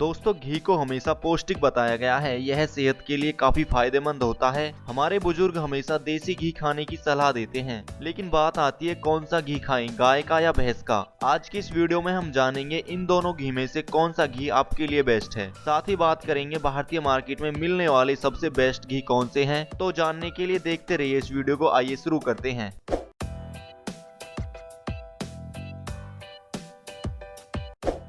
दोस्तों, घी को हमेशा पौष्टिक बताया गया है। यह सेहत के लिए काफी फायदेमंद होता है। हमारे बुजुर्ग हमेशा देसी घी खाने की सलाह देते हैं, लेकिन बात आती है कौन सा घी खाएं, गाय का या भैंस का। आज की इस वीडियो में हम जानेंगे इन दोनों घी में से कौन सा घी आपके लिए बेस्ट है। साथ ही बात करेंगे भारतीय मार्केट में मिलने वाले सबसे बेस्ट घी कौन से हैं। तो जानने के लिए देखते रहिए इस वीडियो को। आइए शुरू करते हैं।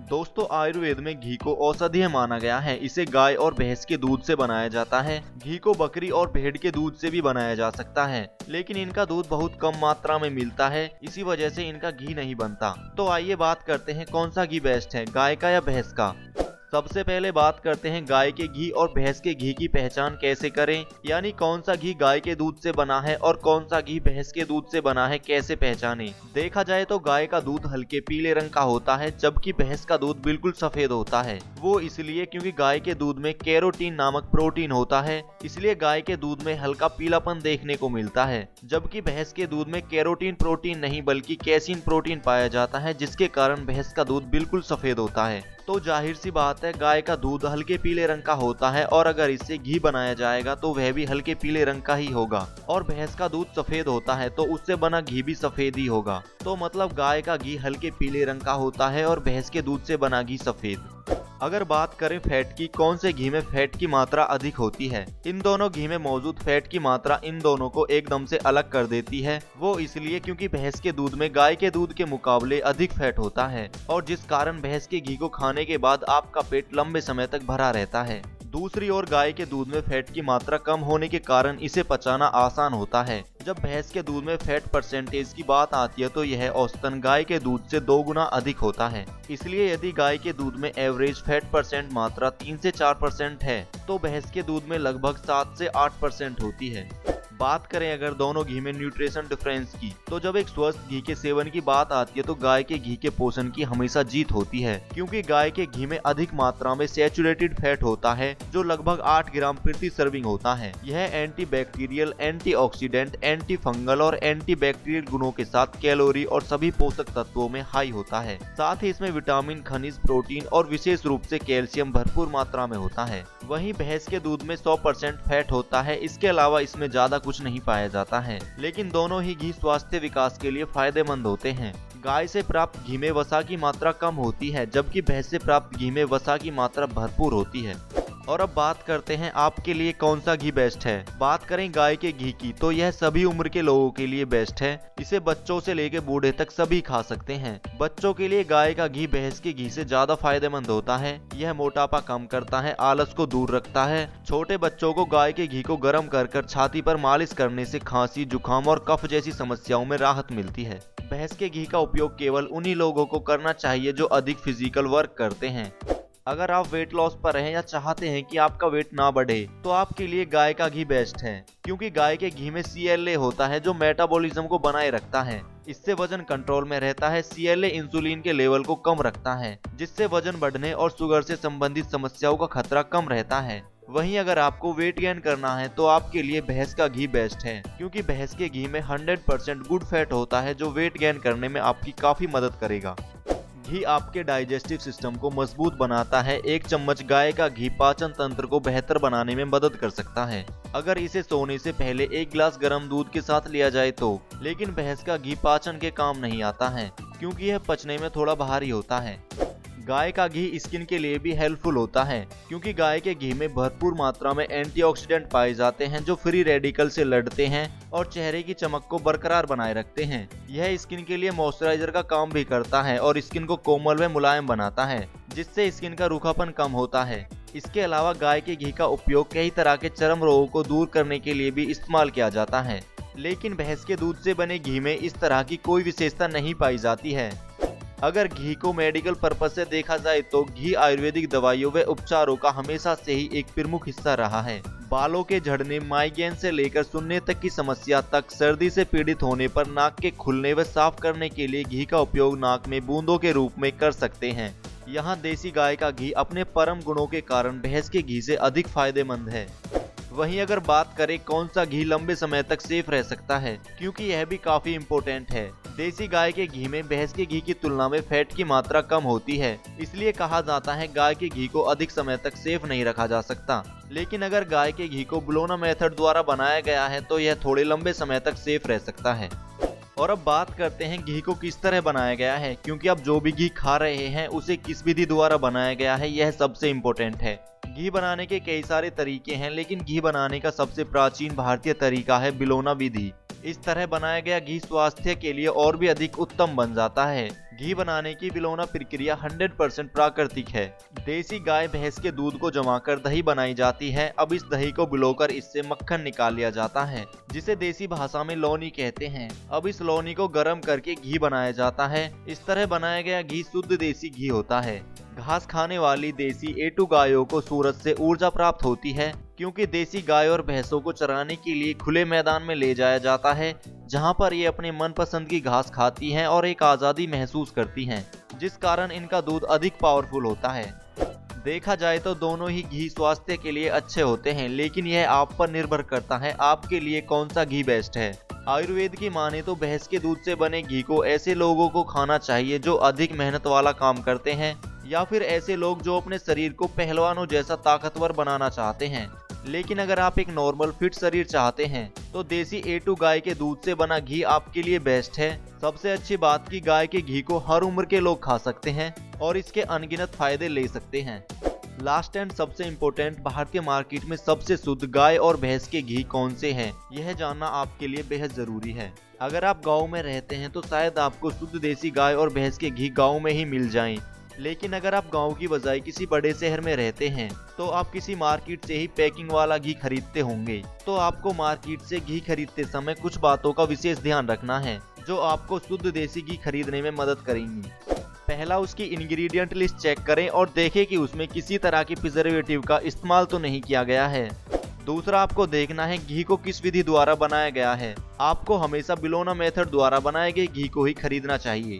दोस्तों, आयुर्वेद में घी को औषधीय माना गया है। इसे गाय और भैंस के दूध से बनाया जाता है। घी को बकरी और भेड़ के दूध से भी बनाया जा सकता है, लेकिन इनका दूध बहुत कम मात्रा में मिलता है, इसी वजह से इनका घी नहीं बनता। तो आइए बात करते हैं कौन सा घी बेस्ट है, गाय का या भैंस का। सबसे पहले बात करते हैं गाय के घी और भैंस के घी की पहचान कैसे करें, यानी कौन सा घी गाय के दूध से बना है और कौन सा घी भैंस के दूध से बना है, कैसे पहचानें। देखा जाए तो गाय का दूध हल्के पीले रंग का होता है, जबकि भैंस का दूध बिल्कुल सफेद होता है। वो इसलिए क्योंकि गाय के दूध में कैरोटीन नामक प्रोटीन होता है, इसलिए गाय के दूध में हल्का पीलापन देखने को मिलता है। जबकि भैंस के दूध में कैरोटीन प्रोटीन नहीं बल्कि कैसीन प्रोटीन पाया जाता है, जिसके कारण भैंस का दूध बिल्कुल सफेद होता है। तो जाहिर सी बात है, गाय का दूध हल्के पीले रंग का होता है और अगर इससे घी बनाया जाएगा तो वह भी हल्के पीले रंग का ही होगा। और भैंस का दूध सफेद होता है तो उससे बना घी भी सफेद ही होगा। तो मतलब गाय का घी हल्के पीले रंग का होता है और भैंस के दूध से बना घी सफेद। अगर बात करें फैट की, कौन से घी में फैट की मात्रा अधिक होती है। इन दोनों घी में मौजूद फैट की मात्रा इन दोनों को एकदम से अलग कर देती है। वो इसलिए क्योंकि भैंस के दूध में गाय के दूध के मुकाबले अधिक फैट होता है, और जिस कारण भैंस के घी को खाने के बाद आपका पेट लंबे समय तक भरा रहता है। दूसरी ओर गाय के दूध में फैट की मात्रा कम होने के कारण इसे पचाना आसान होता है। जब भैंस के दूध में फैट परसेंटेज की बात आती है तो यह औसतन गाय के दूध से 2 गुना अधिक होता है। इसलिए यदि गाय के दूध में एवरेज फैट परसेंट मात्रा 3 से 4% है, तो भैंस के दूध में लगभग 7 से 8% होती है। बात करें अगर दोनों घी में न्यूट्रिशन डिफरेंस की, तो जब एक स्वस्थ घी के सेवन की बात आती है तो गाय के घी के पोषण की हमेशा जीत होती है, क्योंकि गाय के घी में अधिक मात्रा में सैचुरेटेड फैट होता है, जो लगभग 8 ग्राम प्रति सर्विंग होता है। यह anti bacterial, antioxidant, anti fungal और एंटी बैक्टीरियल गुणों के साथ कैलोरी और सभी पोषक तत्वों में हाई होता है। साथ ही इसमें विटामिन, खनिज, प्रोटीन और विशेष रूप से कैल्शियम भरपूर मात्रा में होता है। वहीं भैंस के दूध में 100% फैट होता है। इसके अलावा इसमें ज्यादा कुछ नहीं पाया जाता है, लेकिन दोनों ही घी स्वास्थ्य विकास के लिए फायदेमंद होते हैं। गाय से प्राप्त घी में वसा की मात्रा कम होती है, जबकि भैंस से प्राप्त घी में वसा की मात्रा भरपूर होती है। और अब बात करते हैं आपके लिए कौन सा घी बेस्ट है। बात करें गाय के घी की, तो यह सभी उम्र के लोगों के लिए बेस्ट है। इसे बच्चों से लेकर बूढ़े तक सभी खा सकते हैं। बच्चों के लिए गाय का घी भैंस के घी से ज्यादा फायदेमंद होता है। यह मोटापा कम करता है, आलस को दूर रखता है। छोटे बच्चों को गाय के घी को गर्म कर छाती पर मालिश करने से खांसी, जुकाम और कफ जैसी समस्याओं में राहत मिलती है। भैंस के घी का उपयोग केवल उन्हीं लोगों को करना चाहिए जो अधिक फिजिकल वर्क करते हैं। अगर आप वेट लॉस पर हैं या चाहते हैं कि आपका वेट ना बढ़े, तो आपके लिए गाय का घी बेस्ट है, क्योंकि गाय के घी में CLA होता है जो मेटाबॉलिज्म को बनाए रखता है। इससे वजन कंट्रोल में रहता है। CLA इंसुलिन के लेवल को कम रखता है, जिससे वजन बढ़ने और शुगर से संबंधित समस्याओं का खतरा कम रहता है। वहीं अगर आपको वेट गेन करना है तो आपके लिए भैंस का घी बेस्ट है, क्योंकि भैंस के घी में 100% गुड फैट होता है, जो वेट गेन करने में आपकी काफी मदद करेगा। घी आपके डाइजेस्टिव सिस्टम को मजबूत बनाता है। 1 चम्मच गाय का घी पाचन तंत्र को बेहतर बनाने में मदद कर सकता है, अगर इसे सोने से पहले 1 गिलास गर्म दूध के साथ लिया जाए तो। लेकिन भैंस का घी पाचन के काम नहीं आता है, क्योंकि यह पचने में थोड़ा भारी होता है। गाय का घी स्किन के लिए भी हेल्पफुल होता है, क्योंकि गाय के घी में भरपूर मात्रा में एंटीऑक्सीडेंट पाए जाते हैं, जो फ्री रेडिकल से लड़ते हैं और चेहरे की चमक को बरकरार बनाए रखते हैं। यह स्किन के लिए मॉइस्चराइजर का काम भी करता है और स्किन को कोमल व मुलायम बनाता है, जिससे स्किन का रूखापन कम होता है। इसके अलावा गाय के घी का उपयोग कई तरह के चर्म रोगों को दूर करने के लिए भी इस्तेमाल किया जाता है, लेकिन भैंस के दूध से बने घी में इस तरह की कोई विशेषता नहीं पाई जाती है। अगर घी को मेडिकल पर्पज से देखा जाए तो घी आयुर्वेदिक दवाइयों व उपचारों का हमेशा से ही एक प्रमुख हिस्सा रहा है। बालों के झड़ने, माइग्रेन से लेकर सुनने तक की समस्या तक, सर्दी से पीड़ित होने पर नाक के खुलने व साफ करने के लिए घी का उपयोग नाक में बूंदों के रूप में कर सकते हैं। यहाँ देसी गाय का घी अपने परम गुणों के कारण भैंस के घी से अधिक फायदेमंद है। वहीं अगर बात करें कौन सा घी लंबे समय तक सेफ रह सकता है, क्योंकि यह भी काफी इम्पोर्टेंट है। देसी गाय के घी में भैंस के घी की तुलना में फैट की मात्रा कम होती है, इसलिए कहा जाता है गाय के घी को अधिक समय तक सेफ नहीं रखा जा सकता। लेकिन अगर गाय के घी को ब्लोना मेथड द्वारा बनाया गया है तो यह थोड़े लंबे समय तक सेफ रह सकता है। और अब बात करते हैं घी को किस तरह बनाया गया है, क्योंकि आप जो भी घी खा रहे हैं उसे किस विधि द्वारा बनाया गया है यह सबसे इम्पोर्टेंट है। घी बनाने के कई सारे तरीके हैं, लेकिन घी बनाने का सबसे प्राचीन भारतीय तरीका है बिलोना विधि। इस तरह बनाया गया घी स्वास्थ्य के लिए और भी अधिक उत्तम बन जाता है। घी बनाने की बिलोना प्रक्रिया 100% प्राकृतिक है। देसी गाय भैंस के दूध को जमाकर दही बनाई जाती है। अब इस दही को बिलोकर इससे मक्खन निकाल लिया जाता है, जिसे देसी भाषा में लौनी कहते हैं। अब इस लौनी को गर्म करके घी बनाया जाता है। इस तरह बनाया गया घी शुद्ध देसी घी होता है। घास खाने वाली देसी A2 गायों को सूरज से ऊर्जा प्राप्त होती है, क्योंकि देसी गाय और भैंसों को चराने के लिए खुले मैदान में ले जाया जाता है, जहां पर ये अपने मनपसंद की घास खाती हैं और एक आज़ादी महसूस करती हैं, जिस कारण इनका दूध अधिक पावरफुल होता है। देखा जाए तो दोनों ही घी स्वास्थ्य के लिए अच्छे होते हैं, लेकिन यह आप पर निर्भर करता है आपके लिए कौन सा घी बेस्ट है। आयुर्वेद की माने तो भैंस के दूध से बने घी को ऐसे लोगों को खाना चाहिए जो अधिक मेहनत वाला काम करते हैं, या फिर ऐसे लोग जो अपने शरीर को पहलवानों जैसा ताकतवर बनाना चाहते हैं। लेकिन अगर आप एक नॉर्मल फिट शरीर चाहते हैं तो देसी A2 गाय के दूध से बना घी आपके लिए बेस्ट है। सबसे अच्छी बात कि गाय के घी को हर उम्र के लोग खा सकते हैं और इसके अनगिनत फायदे ले सकते हैं। लास्ट एंड सबसे इम्पोर्टेंट, भारतीय मार्केट में सबसे शुद्ध गाय और भैंस के घी कौन से हैं, यह जानना आपके लिए बेहद जरूरी है। अगर आप गाँव में रहते हैं तो शायद आपको शुद्ध देसी गाय और भैंस के घी गाँव में ही मिल जाएं। लेकिन अगर आप गांव की बजाय किसी बड़े शहर में रहते हैं तो आप किसी मार्केट से ही पैकिंग वाला घी खरीदते होंगे। तो आपको मार्केट से घी खरीदते समय कुछ बातों का विशेष ध्यान रखना है जो आपको शुद्ध देसी घी खरीदने में मदद करेंगी। पहला, उसकी इंग्रेडिएंट लिस्ट चेक करें और देखें कि उसमें किसी तरह की प्रिजर्वेटिव का इस्तेमाल तो नहीं किया गया है। दूसरा, आपको देखना है घी को किस विधि द्वारा बनाया गया है। आपको हमेशा बिलोना मेथड द्वारा बनाए गए घी को ही खरीदना चाहिए।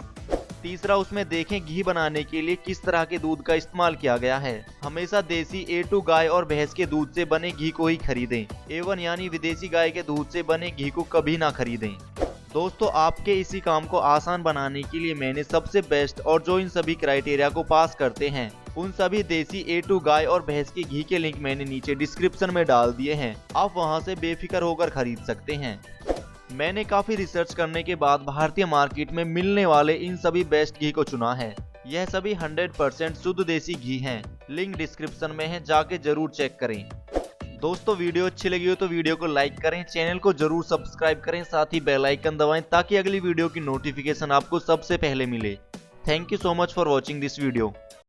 तीसरा, उसमें देखें घी बनाने के लिए किस तरह के दूध का इस्तेमाल किया गया है। हमेशा देसी A2 गाय और भैंस के दूध से बने घी को ही खरीदें। A1 यानी विदेशी गाय के दूध से बने घी को कभी ना खरीदें। दोस्तों, आपके इसी काम को आसान बनाने के लिए मैंने सबसे बेस्ट और जो इन सभी क्राइटेरिया को पास करते हैं उन सभी देसी A2 गाय और भैंस के घी के लिंक मैंने नीचे डिस्क्रिप्शन में डाल दिए हैं। आप वहां से बेफिक्र होकर खरीद सकते हैं। मैंने काफी रिसर्च करने के बाद भारतीय मार्केट में मिलने वाले इन सभी बेस्ट घी को चुना है। यह सभी 100% शुद्ध देसी घी हैं। लिंक डिस्क्रिप्शन में है, जाके जरूर चेक करें। दोस्तों, वीडियो अच्छी लगी हो तो वीडियो को लाइक करें, चैनल को जरूर सब्सक्राइब करें, साथ ही बेल आइकन दबाएं ताकि अगली वीडियो की नोटिफिकेशन आपको सबसे पहले मिले। Thank you so much for watching this video.